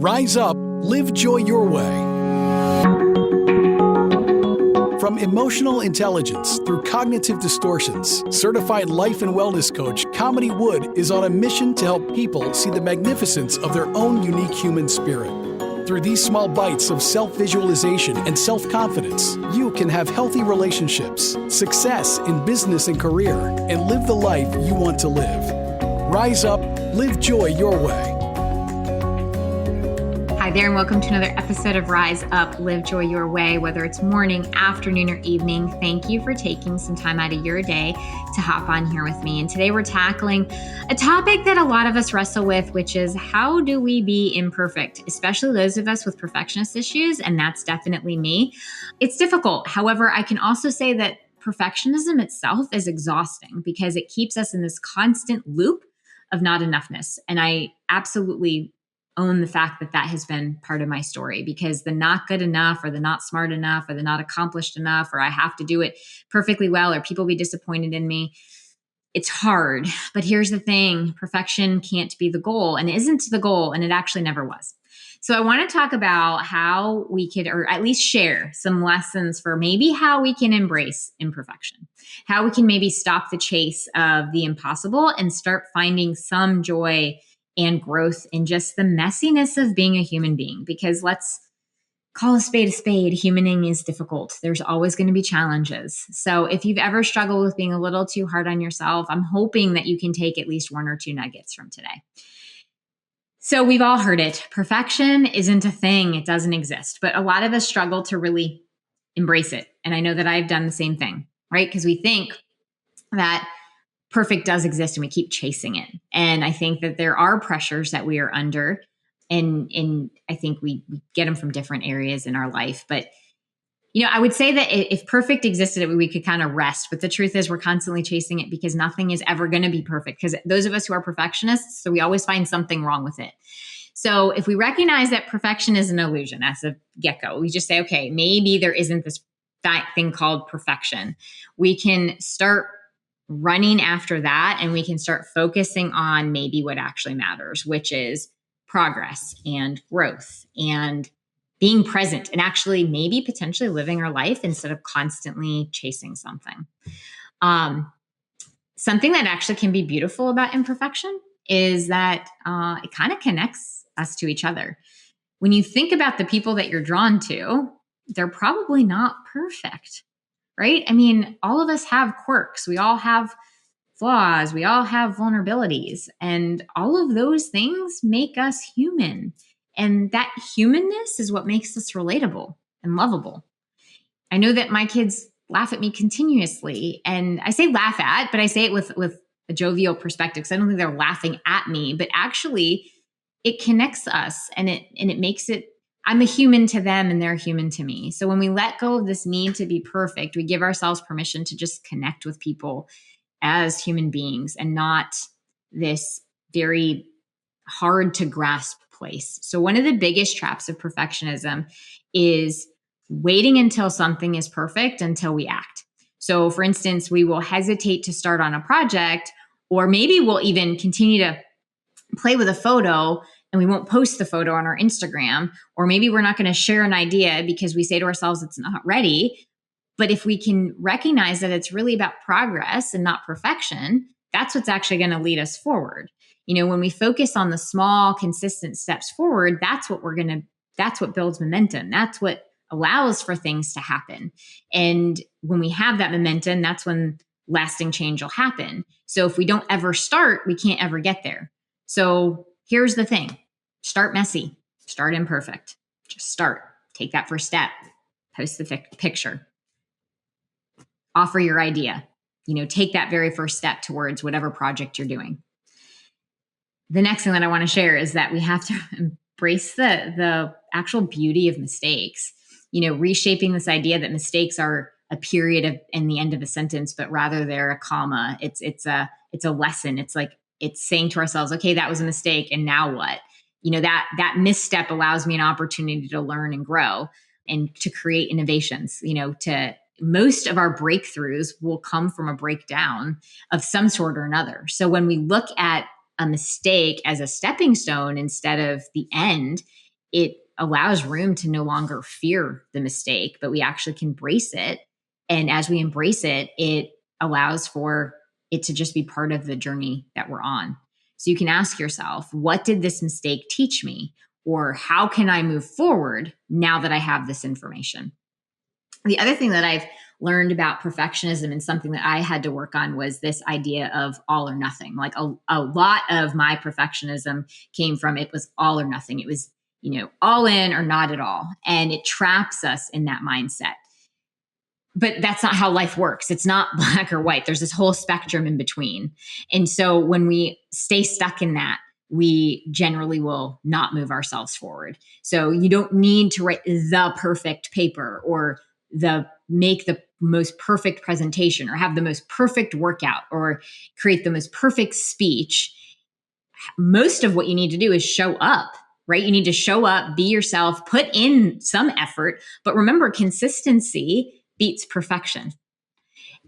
Rise up, live joy your way. From emotional intelligence through cognitive distortions, certified life and wellness coach Kamini Wood is on a mission to help people see the magnificence of their own unique human spirit. Through these small bites of self-visualization and self-confidence, you can have healthy relationships, success in business and career, and live the life you want to live. Rise up, live joy your way. Hi there, and welcome to another episode of Rise Up, Live Joy Your Way. Whether it's morning, afternoon, or evening, thank you for taking some time out of your day to hop on here with me. And today we're tackling a topic that a lot of us wrestle with, which is how do we be imperfect, especially those of us with perfectionist issues, and that's definitely me. It's difficult. However, I can also say that perfectionism itself is exhausting because it keeps us in this constant loop of not enoughness. And I absolutely own the fact that that has been part of my story, because the not good enough or the not smart enough or the not accomplished enough, or I have to do it perfectly well or people be disappointed in me. It's hard. But here's the thing, perfection can't be the goal and isn't the goal. And it actually never was. So I want to talk about how we could, or at least share some lessons for maybe how we can embrace imperfection, how we can maybe stop the chase of the impossible and start finding some joy and growth in just the messiness of being a human being. Because let's call a spade, humaning is difficult. There's always going to be challenges. So if you've ever struggled with being a little too hard on yourself, I'm hoping that you can take at least one or two nuggets from today. So we've all heard it. Perfection isn't a thing. It doesn't exist. But a lot of us struggle to really embrace it. And I know that I've done the same thing, right? Because we think that perfect does exist and we keep chasing it. And I think that there are pressures that we are under, and I think we get them from different areas in our life. But, you know, I would say that if perfect existed, we could kind of rest. But the truth is we're constantly chasing it because nothing is ever going to be perfect. Because those of us who are perfectionists, so we always find something wrong with it. So if we recognize that perfection is an illusion as a get-go, we just say, okay, maybe there isn't this thing called perfection. We can start running after that, and we can start focusing on maybe what actually matters, which is progress and growth and being present and actually maybe potentially living our life instead of constantly chasing something. Something that actually can be beautiful about imperfection is that it kind of connects us to each other. When you think about the people that you're drawn to, they're probably not perfect. Right? I mean, all of us have quirks. We all have flaws. We all have vulnerabilities. And all of those things make us human. And that humanness is what makes us relatable and lovable. I know that my kids laugh at me continuously. And I say laugh at, but I say it with a jovial perspective, because I don't think they're laughing at me, but actually it connects us and it makes it, I'm a human to them and they're human to me. So when we let go of this need to be perfect, we give ourselves permission to just connect with people as human beings and not this very hard to grasp place. So one of the biggest traps of perfectionism is waiting until something is perfect until we act. So for instance, we will hesitate to start on a project, or maybe we'll even continue to play with a photo and we won't post the photo on our Instagram, or maybe we're not going to share an idea because we say to ourselves, it's not ready. But if we can recognize that it's really about progress and not perfection, that's what's actually going to lead us forward. You know, when we focus on the small, consistent steps forward, that's what builds momentum. That's what allows for things to happen. And when we have that momentum, that's when lasting change will happen. So if we don't ever start, we can't ever get there. So here's the thing. Start messy. Start imperfect. Just start. Take that first step. Post the picture. Offer your idea. You know, take that very first step towards whatever project you're doing. The next thing that I want to share is that we have to embrace the actual beauty of mistakes. You know, reshaping this idea that mistakes are a period in the end of a sentence, but rather they're a comma. It's a lesson. It's like, it's saying to ourselves, okay, that was a mistake. And now what? You know, that misstep allows me an opportunity to learn and grow and to create innovations. You know, most of our breakthroughs will come from a breakdown of some sort or another. So when we look at a mistake as a stepping stone instead of the end, it allows room to no longer fear the mistake, but we actually can embrace it. And as we embrace it, it allows for it to just be part of the journey that we're on. So you can ask yourself, what did this mistake teach me? Or how can I move forward now that I have this information? The other thing that I've learned about perfectionism and something that I had to work on was this idea of all or nothing. Like a lot of my perfectionism came from it was all or nothing. It was, all in or not at all. And it traps us in that mindset. But that's not how life works. It's not black or white. There's this whole spectrum in between. And so when we stay stuck in that, we generally will not move ourselves forward. So you don't need to write the perfect paper or make the most perfect presentation or have the most perfect workout or create the most perfect speech. Most of what you need to do is show up, right? You need to show up, be yourself, put in some effort. But remember, consistency beats perfection.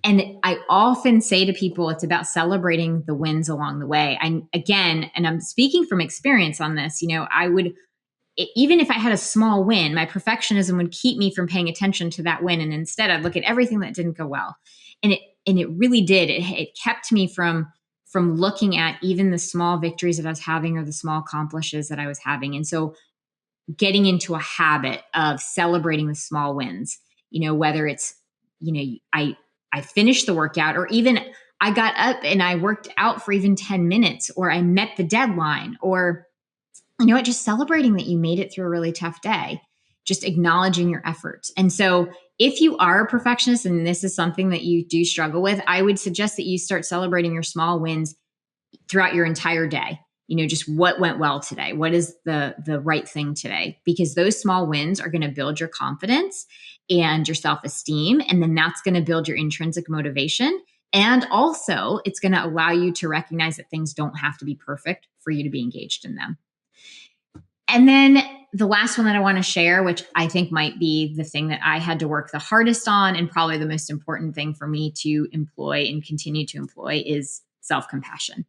And I often say to people, it's about celebrating the wins along the way. And I'm speaking from experience on this, even if I had a small win, my perfectionism would keep me from paying attention to that win. And instead I'd look at everything that didn't go well. And it really did. It kept me from looking at even the small victories that I was having or the small accomplishes that I was having. And so getting into a habit of celebrating the small wins, whether it's, I finished the workout or even I got up and I worked out for even 10 minutes or I met the deadline or, just celebrating that you made it through a really tough day, just acknowledging your efforts. And so if you are a perfectionist and this is something that you do struggle with, I would suggest that you start celebrating your small wins throughout your entire day. Just what went well today? What is the right thing today? Because those small wins are going to build your confidence and your self-esteem. And then that's going to build your intrinsic motivation. And also it's going to allow you to recognize that things don't have to be perfect for you to be engaged in them. And then the last one that I want to share, which I think might be the thing that I had to work the hardest on and probably the most important thing for me to employ and continue to employ is self-compassion.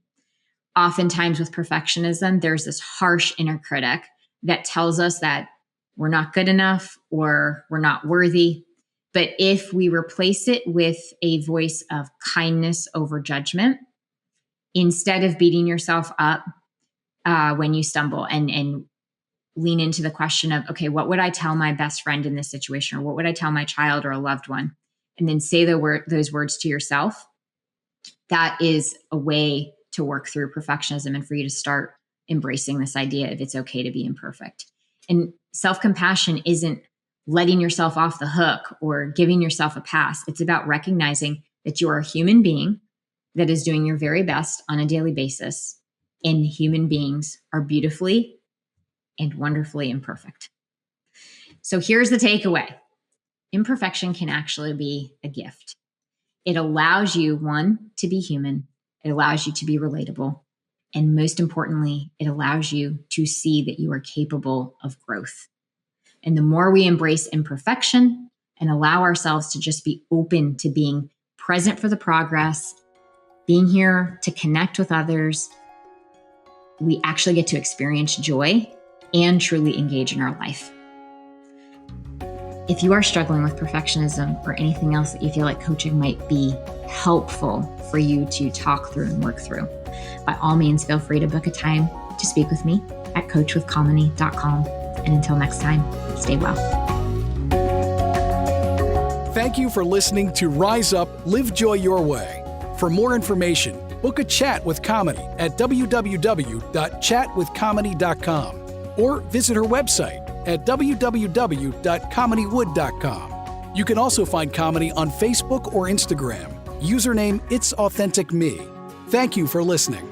Oftentimes with perfectionism, there's this harsh inner critic that tells us that we're not good enough or we're not worthy. But if we replace it with a voice of kindness over judgment, instead of beating yourself up when you stumble and lean into the question of, okay, what would I tell my best friend in this situation? Or what would I tell my child or a loved one? And then say those words to yourself. That is a way to work through perfectionism and for you to start embracing this idea of it's okay to be imperfect. And self-compassion isn't letting yourself off the hook or giving yourself a pass. It's about recognizing that you are a human being that is doing your very best on a daily basis. And human beings are beautifully and wonderfully imperfect. So here's the takeaway. Imperfection can actually be a gift. It allows you, one, to be human. It allows you to be relatable. And most importantly, it allows you to see that you are capable of growth. And the more we embrace imperfection and allow ourselves to just be open to being present for the progress, being here to connect with others, we actually get to experience joy and truly engage in our life. If you are struggling with perfectionism or anything else that you feel like coaching might be helpful for you to talk through and work through, by all means, feel free to book a time to speak with me at coachwithkamini.com. And until next time, stay well. Thank you for listening to Rise Up, Live Joy Your Way. For more information, book a chat with Kamini at www.chatwithkamini.com or visit her website at www.kaminiwood.com. You can also find Kamini on Facebook or Instagram. Username It's Authentic Me. Thank you for listening.